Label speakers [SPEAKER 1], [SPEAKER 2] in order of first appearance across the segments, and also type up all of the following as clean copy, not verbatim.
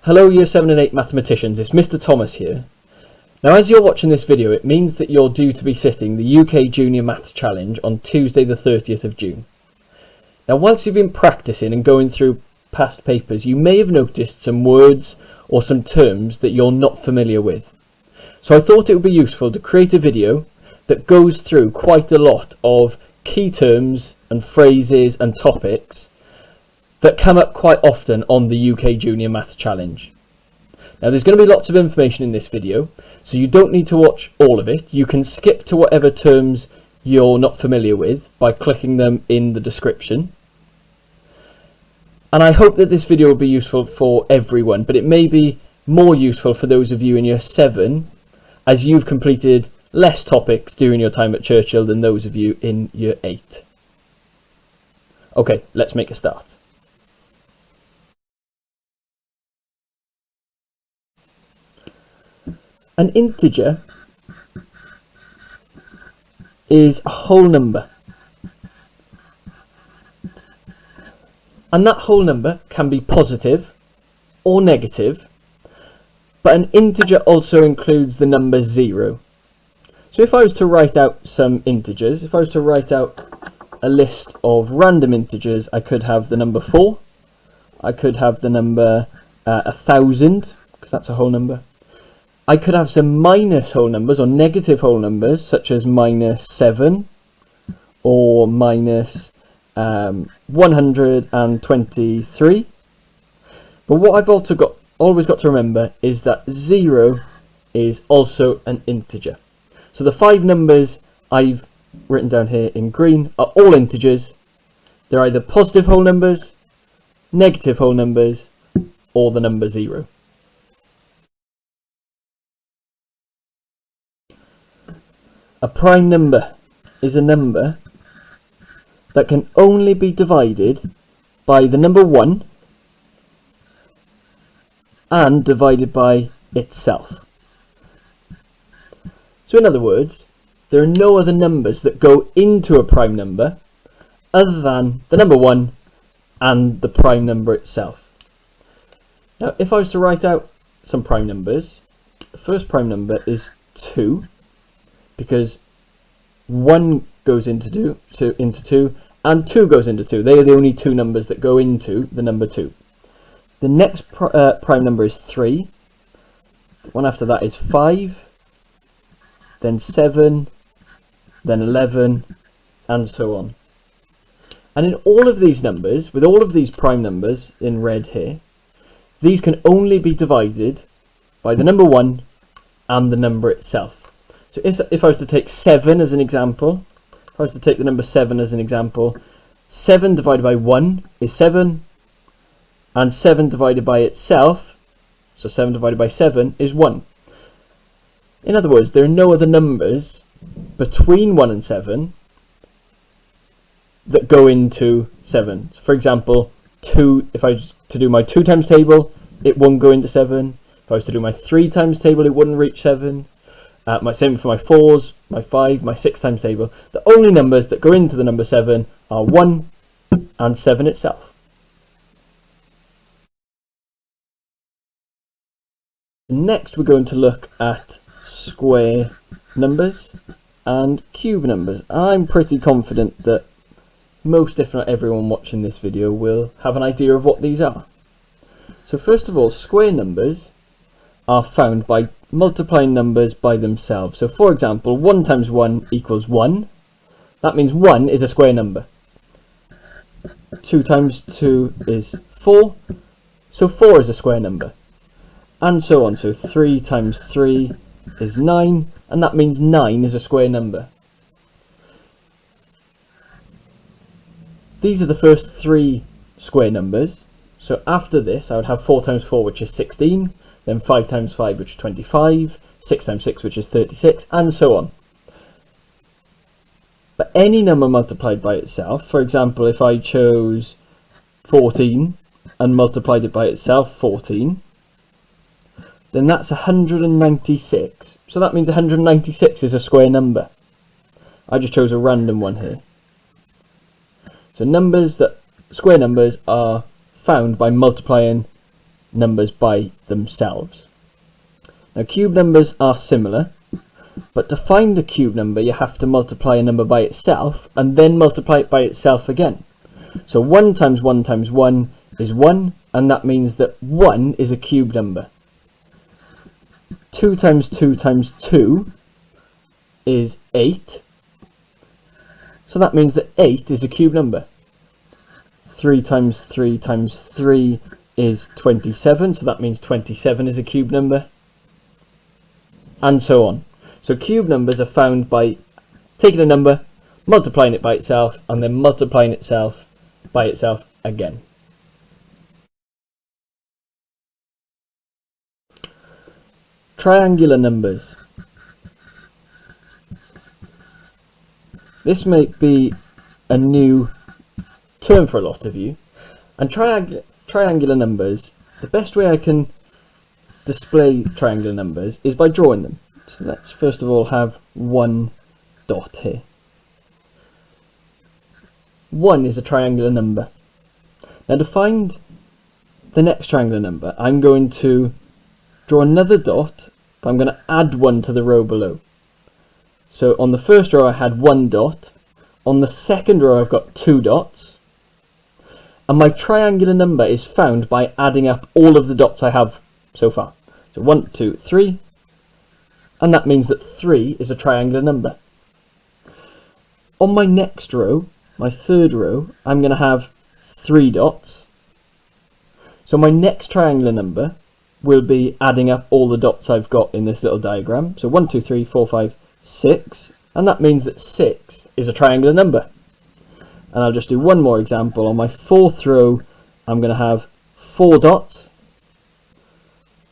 [SPEAKER 1] Hello Year 7 and 8 mathematicians, it's Mr. Thomas here. Now as you're watching this video, it means that you're due to be sitting the UK Junior Maths Challenge on Tuesday the 30th of June. Now whilst you've been practicing and going through past papers, you may have noticed some words or some terms that you're not familiar with. So I thought it would be useful to create a video that goes through quite a lot of key terms and phrases and topics that come up quite often on the UK Junior Maths Challenge. Now there's going to be lots of information in this video, so you don't need to watch all of it. You can skip to whatever terms you're not familiar with by clicking them in the description. And I hope that this video will be useful for everyone, but it may be more useful for those of you in Year 7 as you've completed less topics during your time at Churchill than those of you in Year 8. Okay, let's make a start. An integer is a whole number, and that whole number can be positive or negative, but an integer also includes the number 0. So if I was to write out some integers, if I was to write out a list of random integers, I could have the number 4, I could have the number 1000, because that's a whole number. I could have some minus whole numbers or negative whole numbers, such as minus 7 or minus 123. But what I've always got to remember is that 0 is also an integer. So the 5 numbers I've written down here in green are all integers. They're either positive whole numbers, negative whole numbers, or the number 0. A prime number is a number that can only be divided by the number 1 and divided by itself. So in other words, there are no other numbers that go into a prime number other than the number 1 and the prime number itself. Now if I was to write out some prime numbers, the first prime number is 2, because 1 goes into 2 and 2 goes into 2. They are the only two numbers that go into the number 2. The next prime number is 3. The one after that is 5, then 7, then 11, and so on. And in all of these numbers, with all of these prime numbers in red here, these can only be divided by the number 1 and the number itself. So if I was to take 7 as an example, if I was to take the number 7 as an example, 7 divided by 1 is 7, and 7 divided by itself, so 7 divided by 7 is 1. In other words, there are no other numbers between 1 and 7 that go into 7. For example, 2, if I was to do my 2 times table, it won't go into 7. If I was to do my 3 times table, it wouldn't reach 7. Same for my 4s, my 5, my 6 times table. The only numbers that go into the number 7 are 1 and 7 itself. Next we're going to look at square numbers and cube numbers. I'm pretty confident that most, if not everyone watching this video, will have an idea of what these are. So first of all, square numbers are found by multiplying numbers by themselves. So for example, 1 times 1 equals 1. That means 1 is a square number. 2 times 2 is 4. So 4 is a square number. And so on. So 3 times 3 is 9. And that means 9 is a square number. These are the first 3 square numbers. So after this, I would have 4 times 4, which is 16. Then 5 times 5, which is 25, 6 times 6, which is 36, and so on. But any number multiplied by itself, for example, if I chose 14 and multiplied it by itself, 14, then that's 196. So that means 196 is a square number. I just chose a random one here. So square numbers are found by multiplying numbers by themselves. Now cube numbers are similar, but to find a cube number you have to multiply a number by itself and then multiply it by itself again. So 1 times 1 times 1 is 1, and that means that 1 is a cube number. 2 times 2 times 2 is 8, so that means that 8 is a cube number. 3 times 3 times 3 is 27, so that means 27 is a cube number, and so on. So cube numbers are found by taking a number, multiplying it by itself, and then multiplying itself by itself again. Triangular numbers. This may be a new term for a lot of you, and triangular numbers, the best way I can display triangular numbers is by drawing them. So let's first of all have 1 dot here. 1 is a triangular number. Now to find the next triangular number, I'm going to draw another dot, but I'm going to add 1 to the row below. So on the first row I had 1 dot, on the second row I've got 2 dots, and my triangular number is found by adding up all of the dots I have so far. So 1, 2, 3, and that means that 3 is a triangular number. On my next row, my third row, I'm going to have 3 dots. So my next triangular number will be adding up all the dots I've got in this little diagram. So 1, 2, 3, 4, 5, 6, and that means that 6 is a triangular number. And I'll just do one more example. On my fourth row, I'm going to have 4 dots.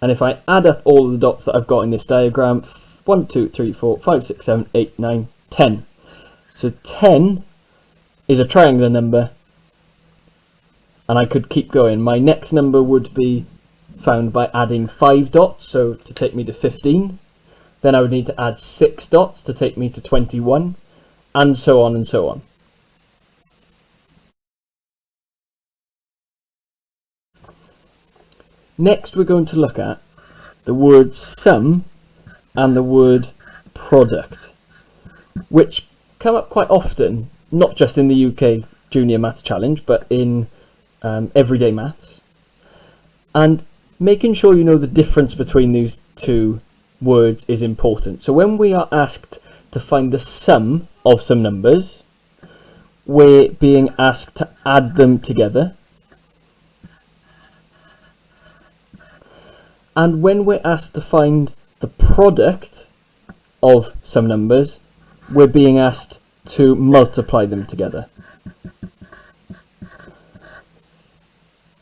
[SPEAKER 1] And if I add up all of the dots that I've got in this diagram, 1, 2, 3, 4, 5, 6, 7, 8, 9, 10. So 10 is a triangular number, and I could keep going. My next number would be found by adding 5 dots, so to take me to 15. Then I would need to add 6 dots to take me to 21, and so on and so on. Next we're going to look at the word sum and the word product, which come up quite often, not just in the UK Junior Maths Challenge, but in everyday maths. And making sure you know the difference between these two words is important. So when we are asked to find the sum of some numbers, we're being asked to add them together. And when we're asked to find the product of some numbers, we're being asked to multiply them together.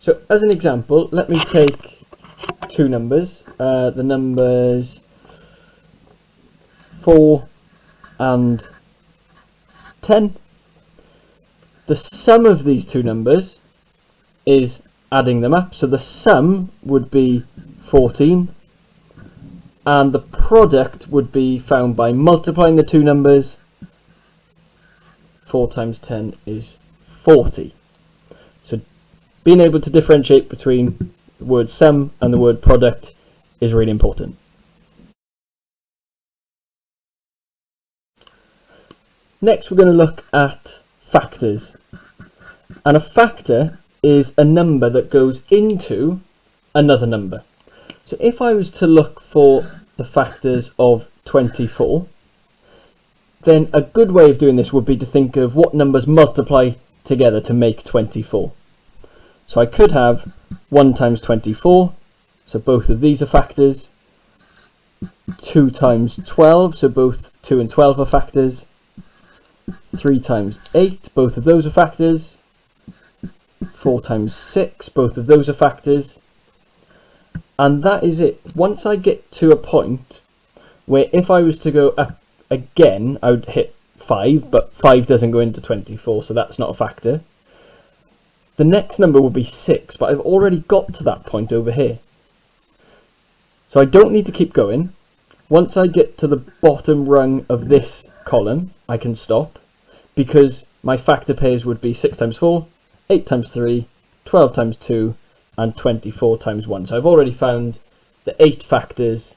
[SPEAKER 1] So as an example, let me take two numbers, the numbers 4 and 10. The sum of these two numbers is adding them up, so the sum would be 14, and the product would be found by multiplying the two numbers. 4 times 10 is 40. So being able to differentiate between the word sum and the word product is really important. Next we're going to look at factors. And a factor is a number that goes into another number. So if I was to look for the factors of 24, then a good way of doing this would be to think of what numbers multiply together to make 24. So I could have 1 times 24, so both of these are factors. 2 times 12, so both 2 and 12 are factors. 3 times 8, both of those are factors. 4 times 6, both of those are factors. And that is it. Once I get to a point where if I was to go up again, I would hit 5, but 5 doesn't go into 24, so that's not a factor. The next number would be 6, but I've already got to that point over here. So I don't need to keep going. Once I get to the bottom rung of this column, I can stop, because my factor pairs would be 6 times 4, 8 times 3, 12 times 2, and 24 times 1. So I've already found the 8 factors,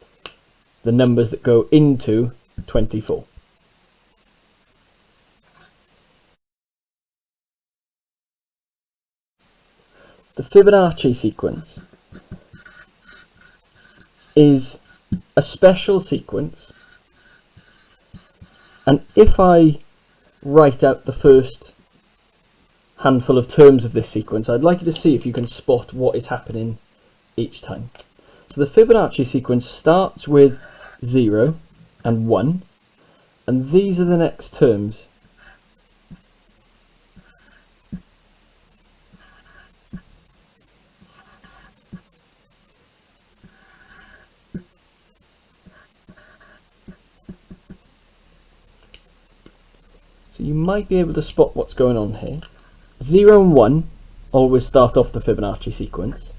[SPEAKER 1] the numbers that go into 24. The Fibonacci sequence is a special sequence, and if I write out the first handful of terms of this sequence, I'd like you to see if you can spot what is happening each time. So the Fibonacci sequence starts with 0 and 1, and these are the next terms. So you might be able to spot what's going on here. 0 and 1 always start off the Fibonacci sequence,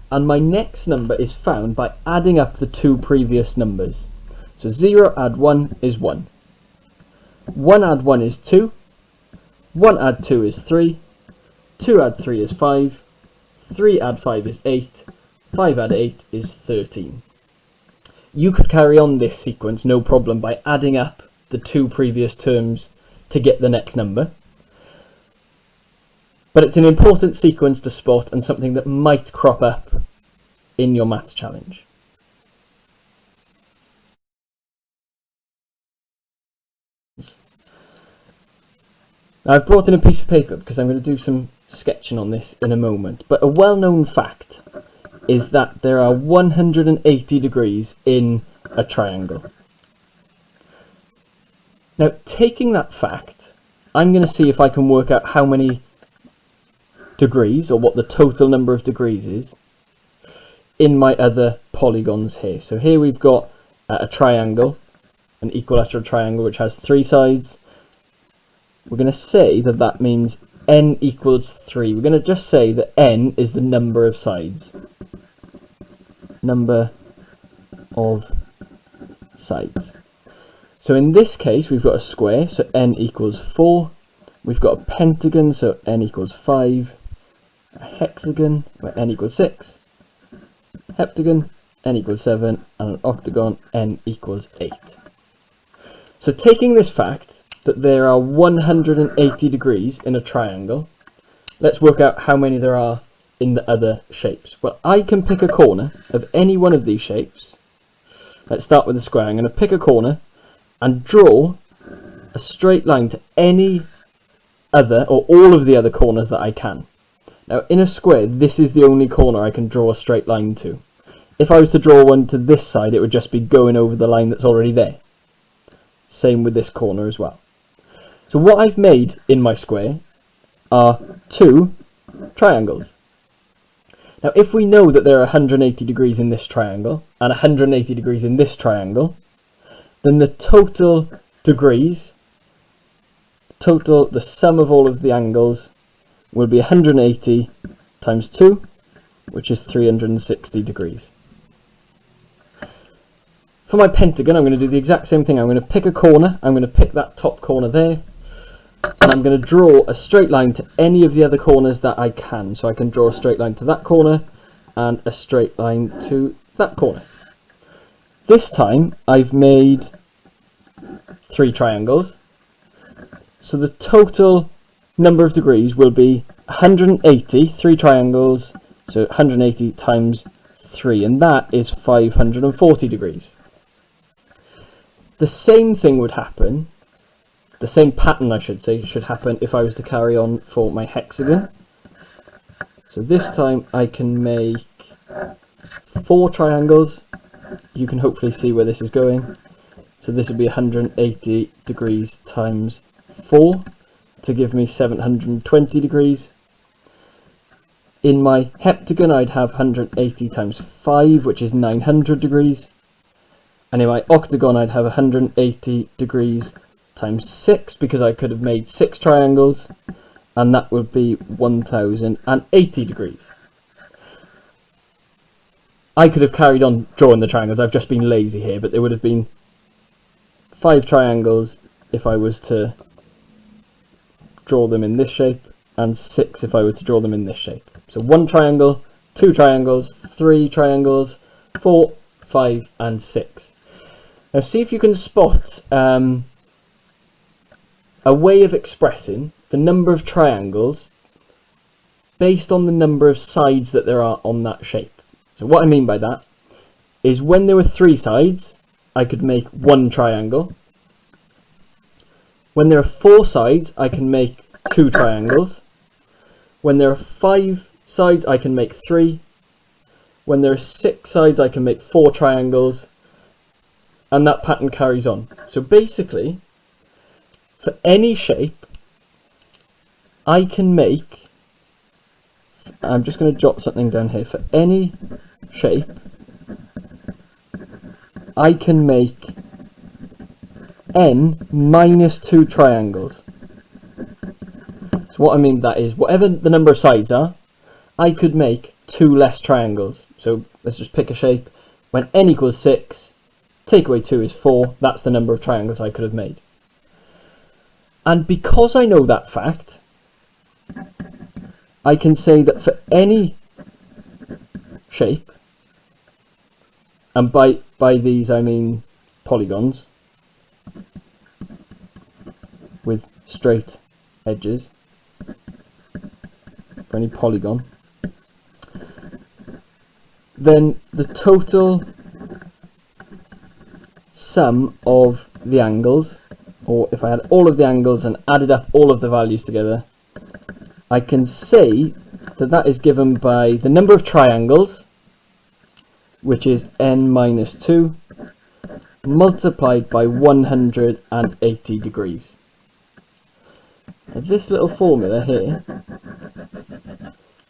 [SPEAKER 1] and my next number is found by adding up the two previous numbers. So 0 add 1 is 1. 1 add 1 is 2. 1 add 2 is 3. 2 add 3 is 5. 3 add 5 is 8. 5 add 8 is 13. You could carry on this sequence no problem by adding up the two previous terms to get the next number. But it's an important sequence to spot and something that might crop up in your maths challenge. Now I've brought in a piece of paper because I'm going to do some sketching on this in a moment, but a well-known fact is that there are 180 degrees in a triangle. Now, taking that fact, I'm going to see if I can work out how many degrees, or what the total number of degrees is, in my other polygons here. So here we've got a triangle, an equilateral triangle which has 3 sides. We're going to say that that means n equals 3. We're going to just say that n is the number of sides. Number of sides. So in this case we've got a square, so n equals 4. We've got a pentagon, so n equals 5. A hexagon, where n equals 6. Heptagon, n equals 7. And an octagon, n equals 8. So taking this fact that there are 180 degrees in a triangle, let's work out how many there are in the other shapes. Well, I can pick a corner of any one of these shapes. Let's start with the square. I'm going to pick a corner and draw a straight line to any other, or all of the other corners that I can. Now in a square, this is the only corner I can draw a straight line to. If I was to draw one to this side, it would just be going over the line that's already there. Same with this corner as well. So what I've made in my square are 2 triangles. Now if we know that there are 180 degrees in this triangle and 180 degrees in this triangle, then the total degrees, the sum of all of the angles, will be 180 times 2, which is 360 degrees. For my pentagon, I'm going to do the exact same thing. I'm going to pick a corner, I'm going to pick that top corner there, and I'm going to draw a straight line to any of the other corners that I can. So I can draw a straight line to that corner and a straight line to that corner. This time I've made 3 triangles, so the total number of degrees will be 180, 3 triangles, so 180 times 3, and that is 540 degrees. The same thing would happen, the same pattern I should say, should happen if I was to carry on for my hexagon. So this time I can make 4 triangles. You can hopefully see where this is going. So this would be 180 degrees times 4 to give me 720 degrees. In my heptagon I'd have 180 times 5, which is 900 degrees. And in my octagon I'd have 180 degrees times 6, because I could have made 6 triangles, and that would be 1080 degrees. I could have carried on drawing the triangles, I've just been lazy here, but there would have been 5 triangles if I was to draw them in this shape, and 6 if I were to draw them in this shape. So 1 triangle, 2 triangles, 3 triangles, 4, 5 and 6. Now see if you can spot a way of expressing the number of triangles based on the number of sides that there are on that shape. So what I mean by that is when there were 3 sides, I could make 1 triangle. When there are 4 sides, I can make 2 triangles. When there are 5 sides, I can make 3. When there are 6 sides, I can make 4 triangles. And that pattern carries on. So basically, for any shape, I can make, I'm just going to jot something down here, for any shape, I can make n minus 2 triangles. So what I mean by that is, whatever the number of sides are, I could make 2 less triangles. So let's just pick a shape. When n equals 6, take away 2 is 4. That's the number of triangles I could have made. And because I know that fact, I can say that for any shape, and by these I mean polygons with straight edges, for any polygon, then the total sum of the angles, or if I had all of the angles and added up all of the values together, I can say that that is given by the number of triangles, which is n minus 2, multiplied by 180 degrees. Now this little formula here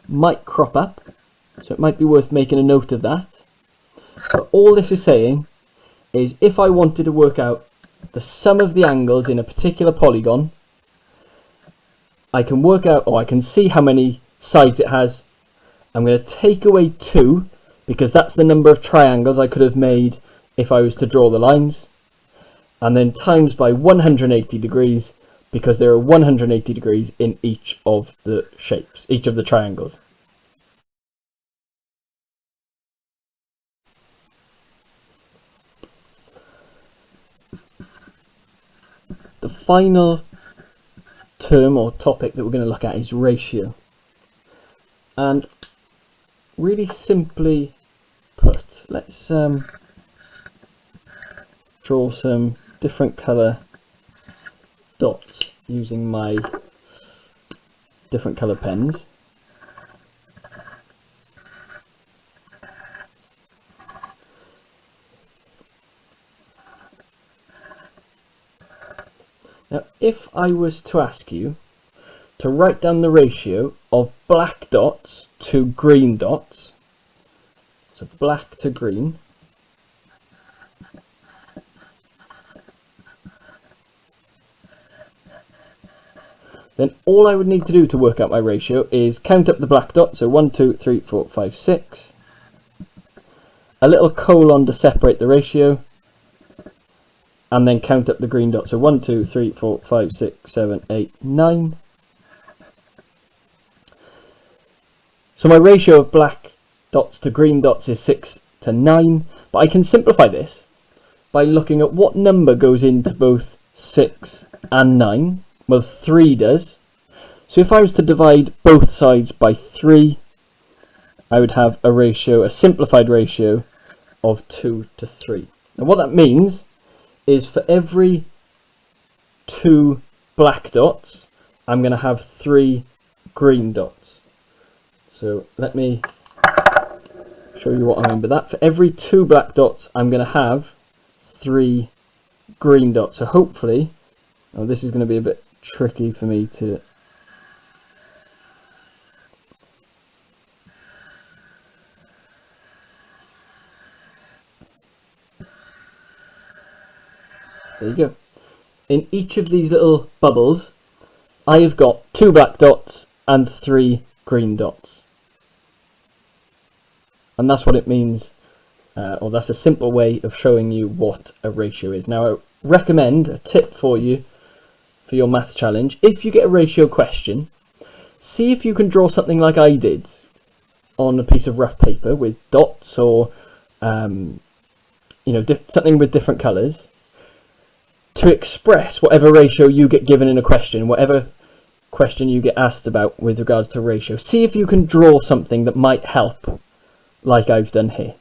[SPEAKER 1] might crop up, so it might be worth making a note of that. But all this is saying is if I wanted to work out the sum of the angles in a particular polygon, I can work out, or I can see how many sides it has. I'm going to take away 2, because that's the number of triangles I could have made if I was to draw the lines, and then times by 180 degrees, because there are 180 degrees in each of the shapes, each of the triangles. The final term or topic that we're going to look at is ratio. And really simply put, let's draw some different colour dots using my different colour pens. Now, if I was to ask you to write down the ratio of black dots to green dots, so black to green, then all I would need to do to work out my ratio is count up the black dots, so 1, 2, 3, 4, 5, 6, a little colon to separate the ratio, and then count up the green dots, so 1, 2, 3, 4, 5, 6, 7, 8, 9. So my ratio of black dots to green dots is 6 to 9, but I can simplify this by looking at what number goes into both 6 and 9. Well, 3 does. So if I was to divide both sides by 3, I would have a ratio, a simplified ratio of 2 to 3. And what that means is for every 2 black dots, I'm going to have 3 green dots. So let me show you what I mean by that. For every 2 black dots, I'm going to have 3 green dots. So hopefully, oh, this is going to be a bit tricky for me to there you go. In each of these little bubbles, I have got 2 black dots and 3 green dots. And that's what it means, or that's a simple way of showing you what a ratio is. Now, I recommend a tip for you for your maths challenge. If you get a ratio question, see if you can draw something like I did. on a piece of rough paper with dots or something with different colours to express whatever ratio you get given in a question, whatever question you get asked about with regards to ratio. See if you can draw something that might help, like I've done here.